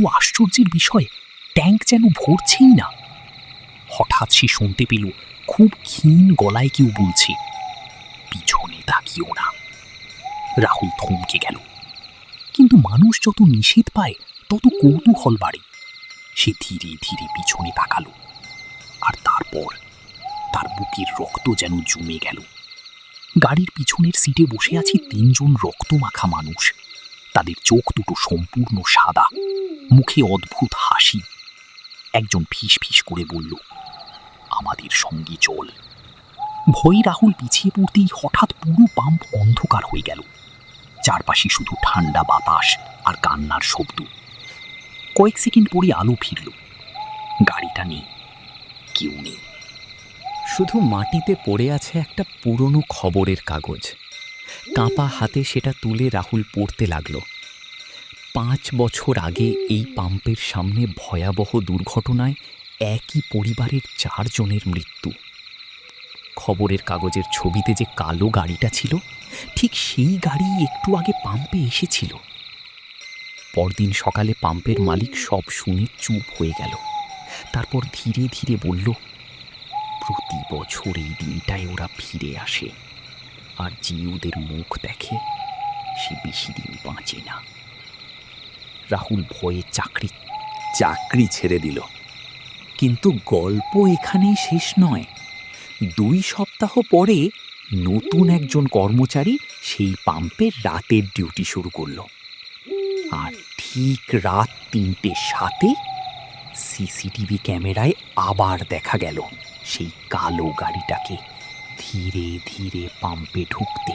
কিন্তু আশ্চর্যের বিষয়, ট্যাঙ্ক যেন ভরছেই না। হঠাৎ সে শুনতে পেল খুব ক্ষীণ গলায় কেউ বলছে, পিছনে তাকিও না। রাহুল থমকে গেল, কিন্তু মানুষ যত নিষেধ পায় তত কৌতূহল বাড়ে। সে ধীরে ধীরে পিছনে তাকালো, আর তারপর তার বুকের রক্ত যেন জমে গেল। গাড়ির পিছনের সিটে বসে আছে 3 জন রক্তমাখা মানুষ। তাদের চোখ দুটো সম্পূর্ণ সাদা, মুখে অদ্ভুত হাসি। একজন ফিস ফিস করে বলল, আমাদের সঙ্গে চল। ভয়ে রাহুল পিছিয়ে পড়তেই হঠাৎ পুরো পাম্প অন্ধকার হয়ে গেল। চারপাশে শুধু ঠান্ডা বাতাস আর কান্নার শব্দ। কয়েক সেকেন্ড পরে আলো ফিরল। গাড়িটা নেই, কেউ নেই। শুধু মাটিতে পড়ে আছে একটা পুরনো খবরের কাগজ। কাঁপা হাতে সেটা তুলে রাহুল পড়তে লাগল। 5 বছর আগে এই পাম্পের সামনে ভয়াবহ দুর্ঘটনায় একই পরিবারের 4 জনের মৃত্যু। খবরের কাগজের ছবিতে যে কালো গাড়িটা ছিল, ঠিক সেই গাড়ি একটু আগে পাম্পে এসেছিল। পরদিন সকালে পাম্পের মালিক সব শুনে চুপ হয়ে গেল। তারপর ধীরে ধীরে বলল, প্রতি বছর এই দিনটায় ওরা ফিরে আসে, আর যে ওদের মুখ দেখে সে বেশি দিন বাঁচে না। রাহুল ভয়ে চাকরি ছেড়ে দিল। কিন্তু গল্প এখানেই শেষ নয়। 2 সপ্তাহ পরে নতুন একজন কর্মচারী সেই পাম্পের রাতের ডিউটি শুরু করলো। আর ঠিক রাত 3:07 সিসিটিভি ক্যামেরায় আবার দেখা গেল সেই কালো গাড়িটাকে ধীরে ধীরে পাম্পে ঢুকতে।